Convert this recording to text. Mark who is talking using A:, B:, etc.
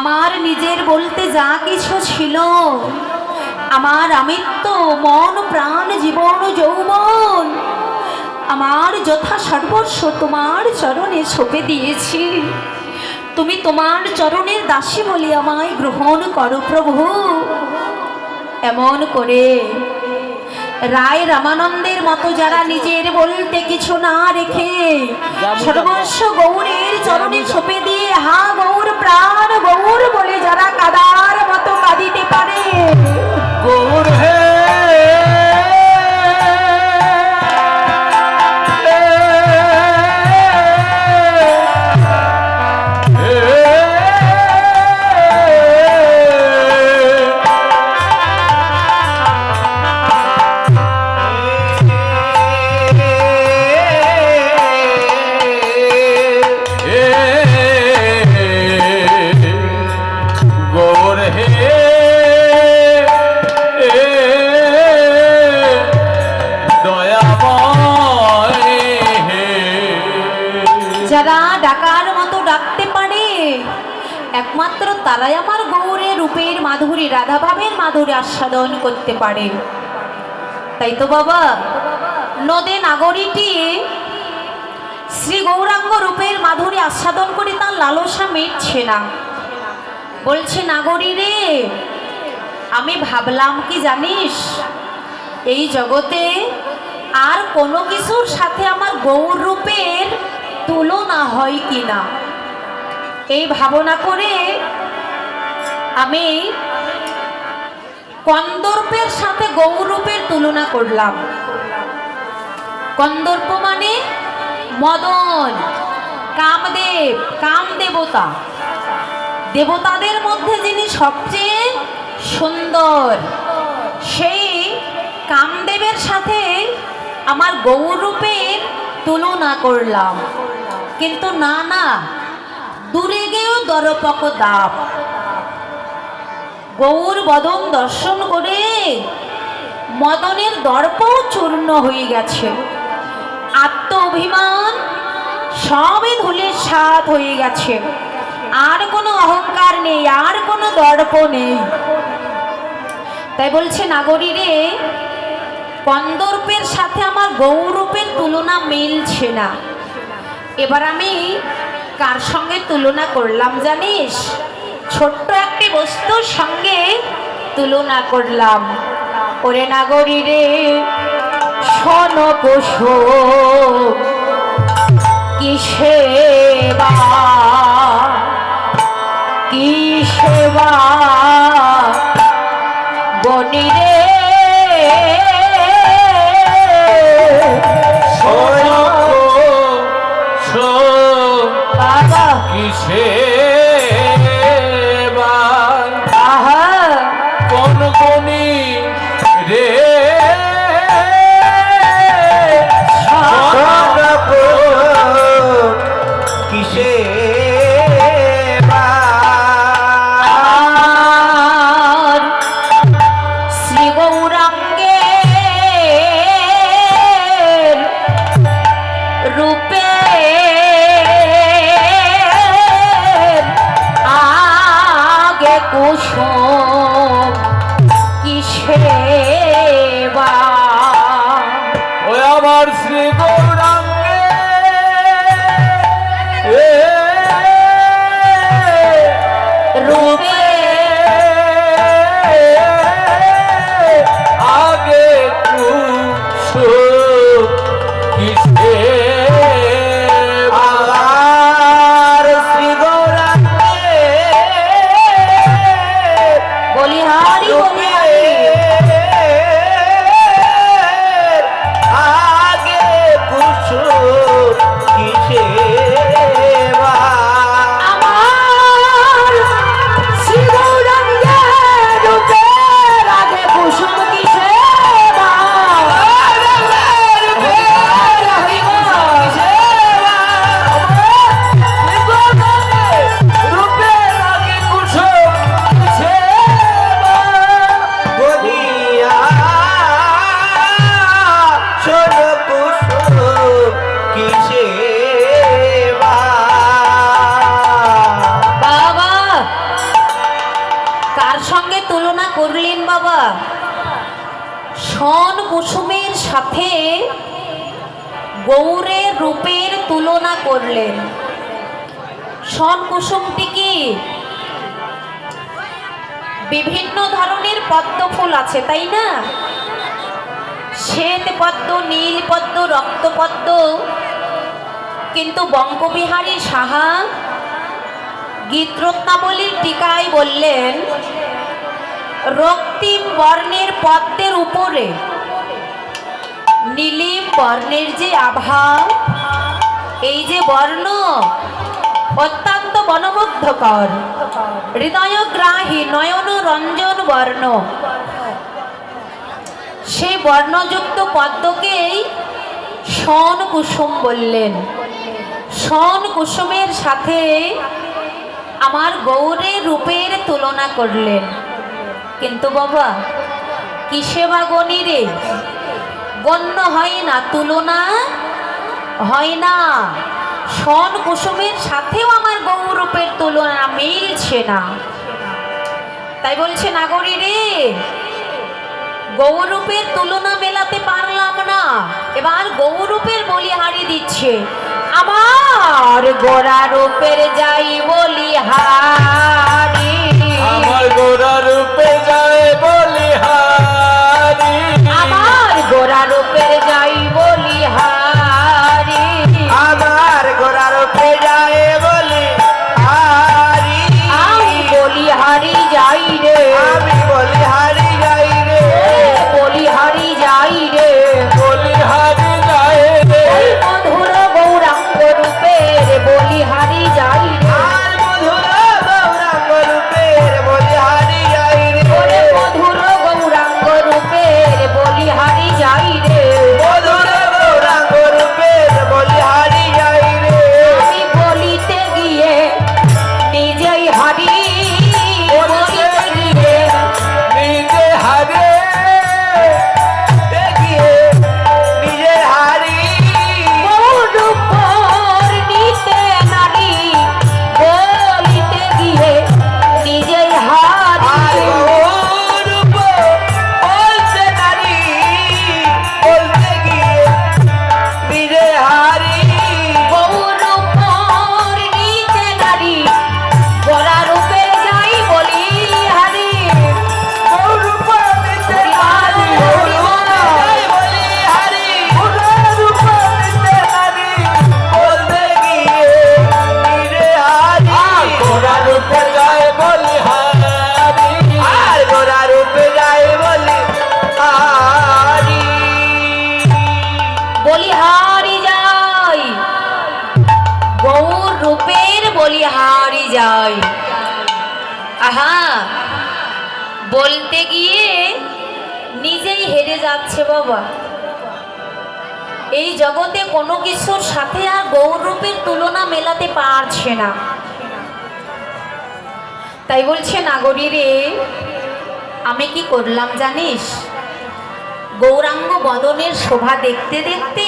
A: আমার নিজের বলতে যা কিছু ছিল, আমার আমৃত্য মন প্রাণ জীবন যৌবন, আমার যথা সর্বস্ব তোমার চরণে সঁপে দিয়েছি। তুমি তোমার চরণের দাসী বলে আমায় গ্রহণ করো প্রভু। এমন করে রায় রামানন্দের মতো যারা নিজের বলতে কিছু না রেখে সর্বস্ব গৌরের চরণে সঁপে দিয়ে হা গৌর প্রাণ গৌর বলে যারা কাদার মতো কাঁদিতে পারে,
B: গৌর হে
A: একমাত্র তারাই আমার গৌরের রূপের মাধুরী রাধা ভাবের মাধুরী আস্বাদন করতে পারে। তাই তো বাবা, নদে নাগরীটি শ্রী গৌরাঙ্গ রূপের মাধুরী আস্বাদন করে তার লালসা মিটছে না। বলছে, নাগরী রে, আমি ভাবলাম কি জানিস, এই জগতে আর কোনো কিছুর সাথে আমার গৌর রূপের তুলনা হয় কিনা। এই ভাবনা করে আমি কন্দর্পের সাথে গৌরূপের তুলনা করলাম। কন্দর্প মানে মদন, কামদেব, কাম দেবতা, দেবতাদের মধ্যে যিনি সবচেয়ে সুন্দর, সেই কামদেবের সাথে আমার গৌরূপের তুলনা করলাম। কিন্তু না না, দূরে গেও দরপক দাপ। গৌর বদন দর্শন করে মদনের দর্পও চূর্ণ হয়ে গেছে, আত্ম অভিমান সবই ধুলির সাত হয়ে গেছে, আর কোনো অহংকার নেই, আর কোনো দর্প নেই। তাই বলছে, নাগরী রে, কন্দর্পের সাথে আমার গৌরূপের তুলনা মিলছে না। এবার আমি কার সঙ্গে তুলনা করলাম জানিস? ছোট্ট একটি বস্তুর সঙ্গে তুলনা করলাম। ওরে নাগরী রে, শোন কুসুম কি সেবা, কি সেবা বনি রে,
B: কোন গনি রে কিসে
A: শ্রী গৌরাঙ্গের রূপে আগে কুসুম কি সেবা।
B: ওই আমার শ্রী গৌরাঙ্গে
A: রূপে
B: আগে কুসুম কি সেবা। আর শ্রী গৌরাঙ্গে
A: তুলনা করলেন বাবা, শন কুসুমের সাথে গৌরের রূপের তুলনা করলেন। শন কুসুমটি কি? বিভিন্ন ধরনের পদ্ম ফুল আছে, তাই না? শ্বেত পদ্ম, নীল পদ্ম, রক্তপদ্ম। কিন্তু বঙ্গবিহারী সাহা গীতরত্নাবলীর টিকায় বললেন, রক্তিম বর্ণের পদ্মের উপরে নীলিম বর্ণের যে আভা, এই যে বর্ণ অত্যন্ত মনোমুগ্ধকর, হৃদয়গ্রাহী, নয়ন রঞ্জন বর্ণ। সেই বর্ণযুক্ত পদ্মকেই শন কুসুম বললেন। শন কুসুমের সাথে আমার গৌরের রূপের তুলনা করলেন। কিন্তু বাবা, কিসে বা গণি রে? গণ্য হয় না, তুলনা হয় না। শন কুসুমের সাথেও আমার গৌরূপের তুলনা মিলছে না। তাই বলছে নাগরী রে, গৌরূপের তুলনা মেলাতে পারলাম না, এবার গৌরূপের বলিহারি দিচ্ছে। আমার গোরা রূপের যাই বলিহারি,
B: আমার গোরা রূপে যায় বলিহারি,
A: আমার গোরা রূপের যাই বলিহারি,
B: আমার গোরা রূপে যায় বলিহারি,
A: আমি বলিহারি যাই রে,
B: আমি বলিহারি যাই রে,
A: বলিহারি যাই রে,
B: বলিহারি যায় রে,
A: ওই মধুর গৌরাঙ্গ রূপের বলিহারি যাই রে,
B: আর মধুর গৌরাঙ্গ রূপের বলিহারি যাই রে,
A: ওরে মধুর গৌরাঙ্গ রূপের বলিহারি যাই রে,
B: মধুর গৌরাঙ্গ রূপের বলিহারি যাই রে,
A: আমি বলিতে গিয়ে নিজেই হারি, বলিতে গিয়ে
B: নিজে হারে দেখিয়ে নিজে হারি,
A: গৌরূপর নিতে নারী, বলিতে গিয়ে নিজেই
B: আর
A: হারি,
B: গৌরূপ বলতে নারী, বলতে গিয়ে নিজে হারি,
A: গৌরূপর নিতে নারী, গোরা রূপে যাই বলিহারি,
B: গৌরূপ নিতে নারী, যাই বলিহারি, গৌরূপ নিতে নারী, বলতে গিয়ে নিজে হারি, গোরা রূপে যায় বলিহারি, আর গোরা রূপে যায় বলিহারি,
A: বলিহারি যাই, গৌর রূপের বলিহারি যাই। আহা, বলতে গিয়ে নিজেই হেরে যাচ্ছে বাবা। এই জগতে কোনো কিছুর সাথে আর গৌর রূপের তুলনা মেলাতে পারছে না। তাই বলছে নাগরী রে, আমি কি করলাম জানিস? গৌরাঙ্গ বদনের শোভা দেখতে দেখতে